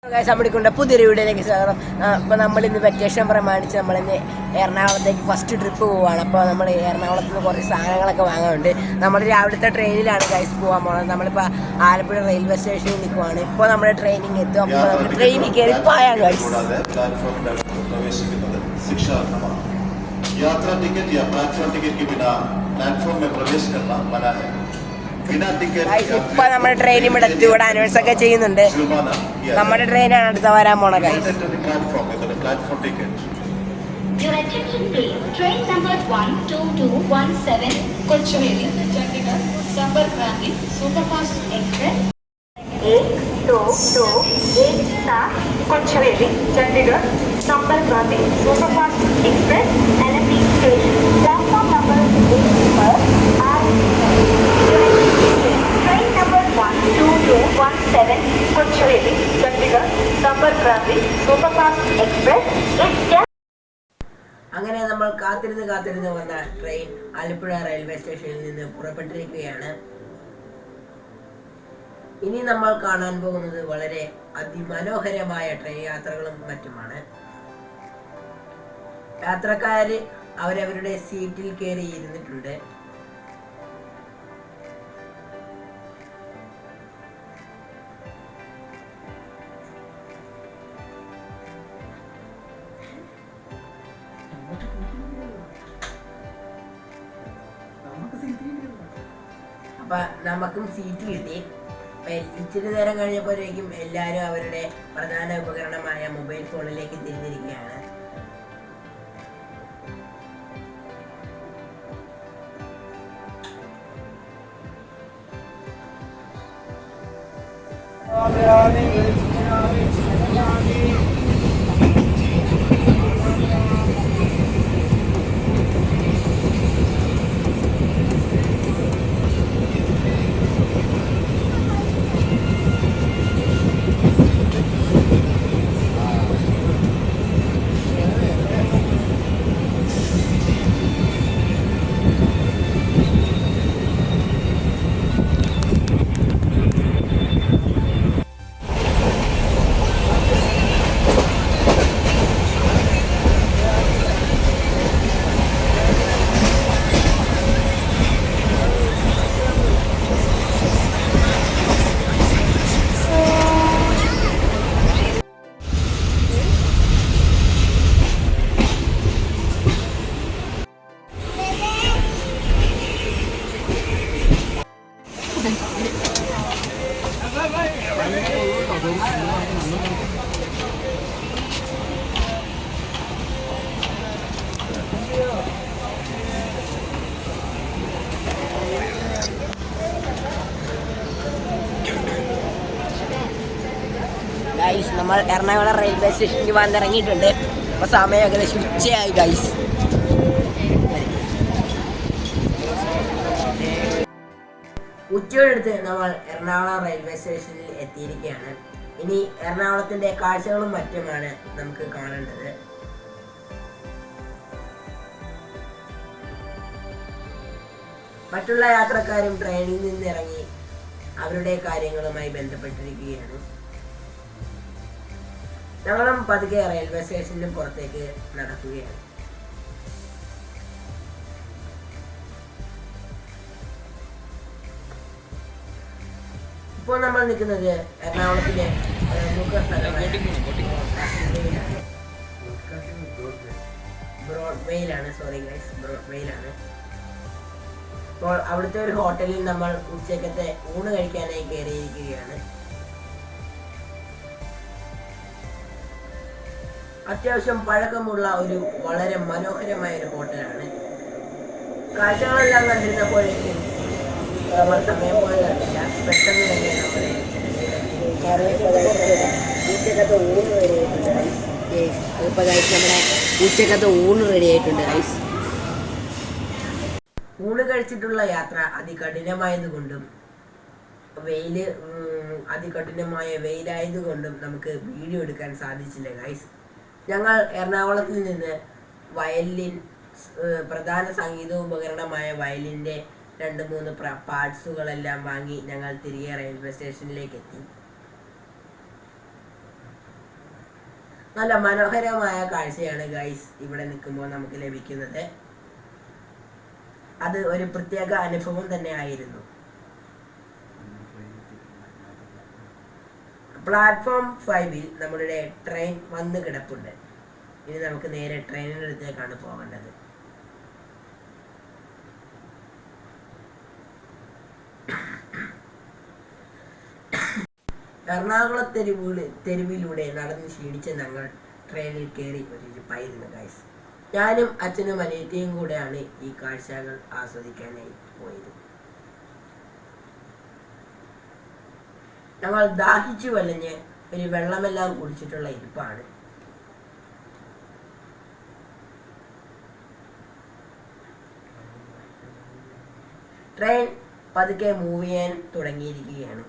നമ്മളിക്കൊണ്ട് പുതിയൊരു വീഡിയോയിലേക്ക് സ്വാഗതം. അപ്പോൾ നമ്മളിന്ന് വെക്കേഷൻ പ്രമാണിച്ച് നമ്മളിന്ന് എറണാകുളത്തേക്ക് ഫസ്റ്റ് ട്രിപ്പ് പോവുകയാണ്. അപ്പോൾ നമ്മൾ എറണാകുളത്ത് നിന്ന് കുറച്ച് സാധനങ്ങളൊക്കെ വാങ്ങാനുണ്ട്. നമ്മൾ രാവിലത്തെ ട്രെയിനിലാണ് ഗൈസ് പോകാൻ പോകുന്നത്. നമ്മളിപ്പോൾ ആലപ്പുഴ റെയിൽവേ സ്റ്റേഷനിൽ നിൽക്കുവാണ്. ഇപ്പോൾ നമ്മുടെ ട്രെയിനിങ് എത്തും. അപ്പോൾ നമ്മൾ ട്രെയിനിൽ കയറി പായാം ഗൈസ്. यात्रा टिकट या प्लेटफॉर्म टिकट के बिना प्लेटफॉर्म में प्रवेश करना मना है. ഇപ്പൊ നമ്മുടെ ട്രെയിൻ ഇവിടെ എത്തി. ഇവിടെ അനൗൺസ് ഒക്കെ ചെയ്യുന്നുണ്ട്. നമ്മുടെ ട്രെയിനാണ് അടുത്ത വരാൻ പോണ guys. Your attention please. Train number 12217 Kochuveli, Chandigarh, Sampark Gandhi Superfast Express 8228 Kochuveli, Chandigarh, Sampark Gandhi Superfast Express, LMP station, platform number 8 Train number 12217 Kochuveli, Chandigarh, Sampark Gandhi Superfast Express is അങ്ങനെ നമ്മൾ കാത്തിരുന്ന് വന്ന train Alappuzha railway സ്റ്റേഷനിൽ നിന്ന് പുറപ്പെട്ടിരിക്കുകയാണ്. ഇനി നമ്മൾ കാണാൻ പോകുന്നത് വളരെ അതിമനോഹരമായ ട്രെയിൻ യാത്രകളും മറ്റുമാണ്. യാത്രക്കാര് അവരവരുടെ സീറ്റിൽ കയറി ഇരുന്നിട്ടുണ്ട്. അപ്പൊ നമുക്കും സീറ്റ് കിട്ടി. ഇച്ചിരി നേരം കഴിഞ്ഞപ്പോഴേക്കും എല്ലാവരും അവരുടെ പ്രധാന ഉപകരണമായ മൊബൈൽ ഫോണിലേക്ക് തിരിഞ്ഞിരിക്കുകയാണ്. ഗൈസ്, നമ്മൾ എറണാകുളം റെയിൽവേ സ്റ്റേഷനിൽ വന്നിറങ്ങിയിട്ടുണ്ട്. അപ്പോൾ സമയം ഏകദേശം ഉച്ചയായി ഗൈസ്. ഉച്ചയോടടുത്ത് നമ്മൾ എറണാകുളം റെയിൽവേ സ്റ്റേഷനിൽ എത്തിയിരിക്കുകയാണ്. ഇനി എറണാകുളത്തിന്റെ കാഴ്ചകളും മറ്റുമാണ് നമുക്ക് കാണേണ്ടത്. മറ്റുള്ള യാത്രക്കാരും ട്രെയിനിൽ നിന്ന് ഇറങ്ങി അവരുടെ കാര്യങ്ങളുമായി ബന്ധപ്പെട്ടിരിക്കുകയാണ്. ഞങ്ങളും പതുക്കെ റെയിൽവേ സ്റ്റേഷന് പുറത്തേക്ക് നടക്കുകയാണ്. ഇപ്പോൾ നമ്മൾ നിൽക്കുന്നത് എറണാകുളത്തിലെ ബ്രോഡ്വേയിലാണ്. ഇപ്പോൾ അവിടുത്തെ ഒരു ഹോട്ടലിൽ നമ്മൾ ഉച്ചക്കത്തെ ഊണ് കഴിക്കാനായി കയറിയിരിക്കുകയാണ്. അത്യാവശ്യം പഴക്കമുള്ള ഒരു വളരെ മനോഹരമായ ഒരു ഹോട്ടലാണ്. കാഴ്ചകളെല്ലാം കണ്ടിരുന്നപ്പോഴേക്കും നമ്മൾ സമയം പോയതറിയില്ല. പെട്ടെന്ന് തന്നെ നമ്മുടെ ഉച്ചക്കത്തെ ഊണ് റെഡി ആയിട്ടുണ്ട് ഗൈസ്. ഊണ് കഴിച്ചിട്ടുള്ള യാത്ര അതികഠിനമായതുകൊണ്ടും അതികഠിനമായ വെയിലായതുകൊണ്ടും നമുക്ക് വീഡിയോ എടുക്കാൻ സാധിച്ചില്ല ഗൈസ്. ഞങ്ങൾ എറണാകുളത്തിൽ നിന്ന് വയലിൻ, പ്രധാന സംഗീതോപകരണമായ വയലിൻ്റെ 2-3 പാർട്സുകളെല്ലാം വാങ്ങി ഞങ്ങൾ തിരികെ റെയിൽവേ സ്റ്റേഷനിലേക്ക് എത്തി. നല്ല മനോഹരമായ കാഴ്ചയാണ് ഗൈസ് ഇവിടെ നിൽക്കുമ്പോൾ നമുക്ക് ലഭിക്കുന്നത്. അത് ഒരു പ്രത്യേക അനുഭവം തന്നെ ആയിരുന്നു. പ്ലാറ്റ്ഫോം 5-ൽ നമ്മളുടെ ട്രെയിൻ വന്ന് കിടപ്പുണ്ട്. ഇനി നമുക്ക് നേരെ ട്രെയിനിൻ്റെ അടുത്തേക്കാണ് പോകേണ്ടത്. എറണാകുളം തെരുവിലൂടെ നടന്ന് ക്ഷീണിച്ച ഞങ്ങൾ ട്രെയിനിൽ കയറി ഒരു ഇരിപ്പായിരുന്നു ഗൈസ്. ഞാനും അച്ഛനും അനിയത്തിയും കൂടെയാണ് ഈ കാഴ്ചകൾ ആസ്വദിക്കാനായി പോയത്. ഞങ്ങൾ ദാഹിച്ചു വലഞ്ഞ് ഒരു വെള്ളമെല്ലാം കുടിച്ചിട്ടുള്ള ഇരിപ്പാണ്. ട്രെയിൻ പതുക്കെ മൂവ് ചെയ്യാൻ തുടങ്ങിയിരിക്കുകയാണ്.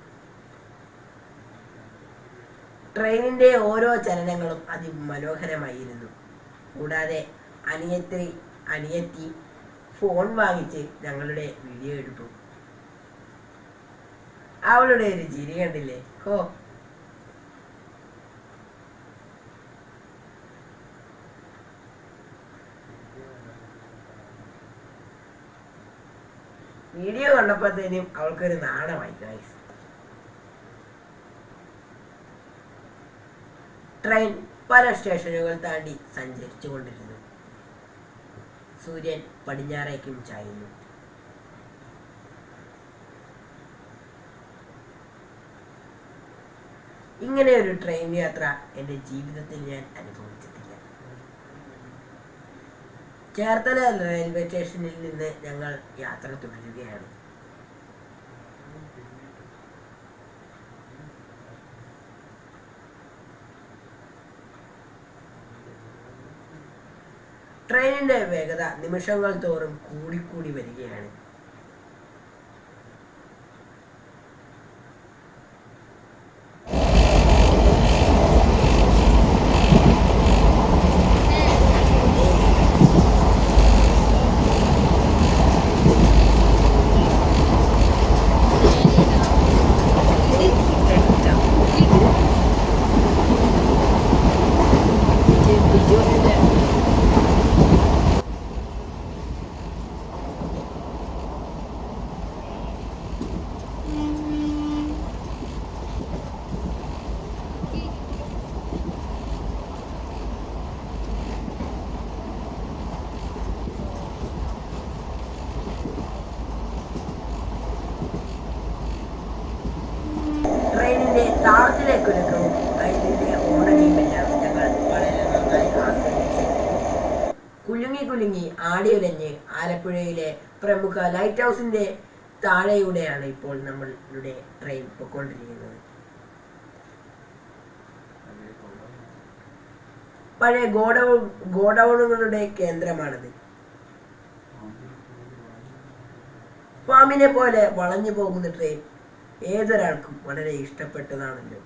ട്രെയിനിൻ്റെ ഓരോ ചലനങ്ങളും അതിമനോഹരമായിരുന്നു. കൂടാതെ അനിയത്തി ഫോൺ വാങ്ങിച്ച് ഞങ്ങളുടെ വീഡിയോ എടുത്തു. അവളുടെ ഒരു ചിരി കണ്ടില്ലേ? ഹോ, വീഡിയോ കണ്ടപ്പോഴത്തേനും അവൾക്കൊരു നാണമായി ഗൈസ്. ട്രെയിൻ പല സ്റ്റേഷനുകൾ താണ്ടി സഞ്ചരിച്ചു കൊണ്ടിരുന്നു. സൂര്യൻ പടിഞ്ഞാറേക്കും ചായുന്നു. ഇങ്ങനെ ഒരു ട്രെയിൻ യാത്ര എൻ്റെ ജീവിതത്തിൽ ഞാൻ അനുഭവിച്ചിട്ടില്ല. ചേർത്തല റെയിൽവേ സ്റ്റേഷനിൽ നിന്ന് ഞങ്ങൾ യാത്ര തുടരുകയാണ്. ട്രെയിനിന്റെ വേഗത നിമിഷങ്ങൾ തോറും കൂടിക്കൂടി വരികയാണ്. ട്രെയിനിന്റെ താളത്തിലേക്കൊരുക്കവും അതിന്റെ ഓണടിയുമെല്ലാം ഞങ്ങൾ വളരെ നന്നായി ആസ്വദിച്ചു. കുലുങ്ങി ആടിയുലഞ്ഞ് ആലപ്പുഴയിലെ പ്രമുഖ ലൈറ്റ് ഹൗസിന്റെ താഴെയൂടെയാണ് ഇപ്പോൾ നമ്മളുടെ ട്രെയിൻ പൊയ്ക്കൊണ്ടിരിക്കുന്നത്. പഴയ ഗോഡൌണുകളുടെ കേന്ദ്രമാണിത്. പാമ്പിനെ പോലെ വളഞ്ഞു പോകുന്ന ട്രെയിൻ ഏതൊരാൾക്കും വളരെ ഇഷ്ടപ്പെട്ടതാണല്ലോ.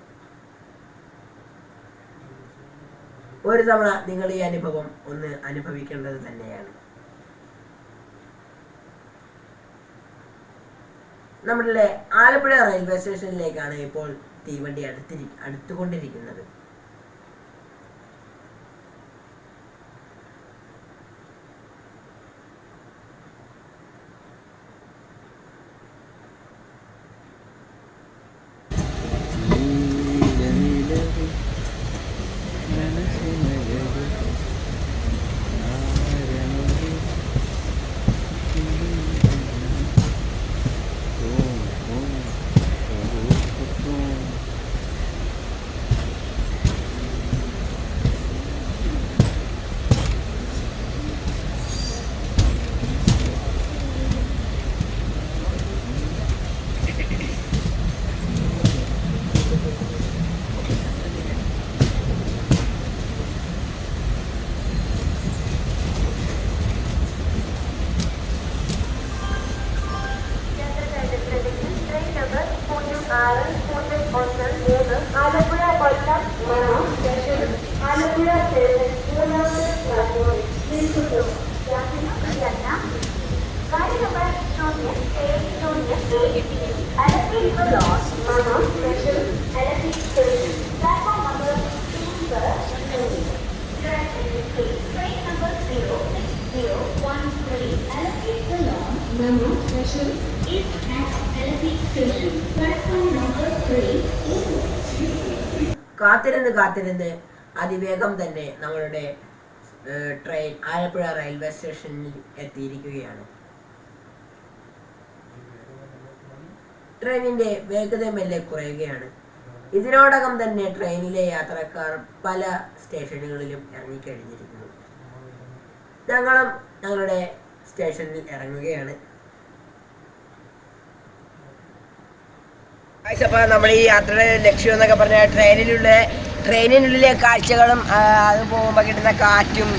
ഒരു തവണ നിങ്ങൾ ഈ അനുഭവം ഒന്ന് അനുഭവിക്കേണ്ടത് തന്നെയാണ്. നമ്മളുടെ ആലപ്പുഴ റെയിൽവേ സ്റ്റേഷനിലേക്കാണ് ഇപ്പോൾ തീവണ്ടി അടുത്തുകൊണ്ടിരിക്കുന്നത്. Platform number 2, sir. Memo station is at LP station. Platform number 3 is കാത്തിരുന്ന് അതിവേഗം തന്നെ നമ്മളുടെ ട്രെയിൻ ആലപ്പുഴ റെയിൽവേ സ്റ്റേഷനിൽ എത്തിയിരിക്കുകയാണ്. ട്രെയിനിന്റെ വേഗത മെല്ലെ കുറയുകയാണ്. ഇതിനോടകം തന്നെ ട്രെയിനിലെ യാത്രക്കാർ പല സ്റ്റേഷനുകളിലും ഇറങ്ങിക്കഴിഞ്ഞിരിക്കുന്നു. ഞങ്ങളും ഞങ്ങളുടെ സ്റ്റേഷനിൽ ഇറങ്ങുകയാണ്. അപ്പോൾ നമ്മൾ ഈ യാത്രയുടെ ലക്ഷ്യം എന്നൊക്കെ പറഞ്ഞാൽ ട്രെയിനിനുള്ളിലെ കാഴ്ചകളും അത് പോകുമ്പോൾ കിട്ടുന്ന കാറ്റും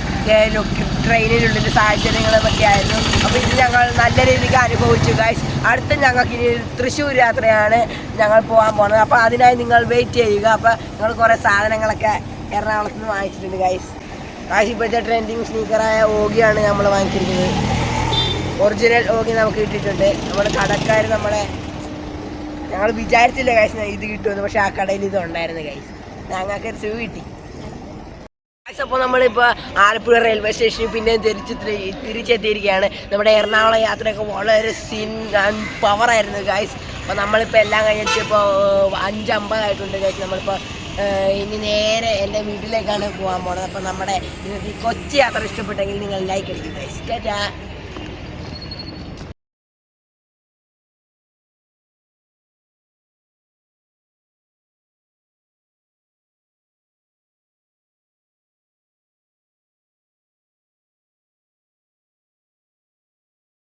ട്രെയിനിനുള്ളിലെ സാഹചര്യങ്ങളും ഒക്കെ ആയിരുന്നു. അപ്പോൾ ഇത് ഞങ്ങൾ നല്ല രീതിക്ക് അനുഭവിച്ചു ഗൈസ്. അടുത്ത ഞങ്ങൾക്ക് ഇനി തൃശ്ശൂർ യാത്രയാണ് ഞങ്ങൾ പോകാൻ പോകുന്നത്. അപ്പോൾ അതിനായി നിങ്ങൾ വെയിറ്റ് ചെയ്യുക. അപ്പോൾ ഞങ്ങൾ കുറേ സാധനങ്ങളൊക്കെ എറണാകുളത്ത് നിന്ന് വാങ്ങിച്ചിട്ടുണ്ട് ഗൈസ്. ഇപ്പോഴത്തെ ട്രെൻഡിങ് സ്നീക്കറായ ഓഗിയാണ് നമ്മൾ വാങ്ങിച്ചിരിക്കുന്നത്. ഒറിജിനൽ ഓഗി നമുക്ക് കിട്ടിയിട്ടുണ്ട്. നമ്മുടെ കടക്കാർ ഞങ്ങൾ വിചാരിച്ചില്ല ഗൈസ് ഇത് കിട്ടുമെന്ന്. പക്ഷെ ആ കടയിൽ ഇത് ഉണ്ടായിരുന്നു ഗൈസ്. ഞങ്ങൾക്ക് ഒരു സൂ കിട്ടി. അപ്പോൾ നമ്മളിപ്പോൾ ആലപ്പുഴ റെയിൽവേ സ്റ്റേഷനിൽ പിന്നെ തിരിച്ചെത്തിയിരിക്കുകയാണ്. നമ്മുടെ എറണാകുളം യാത്രയൊക്കെ വളരെ സീൻ ആൻഡ് പവറായിരുന്നു ഗൈസ്. അപ്പോൾ നമ്മളിപ്പോൾ എല്ലാം കഴിഞ്ഞിട്ട് ഇപ്പോൾ 5:50 ആയിട്ടുണ്ട് ഗൈസ്. നമ്മളിപ്പോൾ ഇനി നേരെ എൻ്റെ വീട്ടിലേക്കാണ് പോകാൻ പോകുന്നത്. അപ്പോൾ നമ്മുടെ ഈ കൊച്ചി യാത്ര ഇഷ്ടപ്പെട്ടെങ്കിൽ നിങ്ങൾ ലൈക്ക് അടിക്കുക ഗൈസ്. ടാറ്റാ.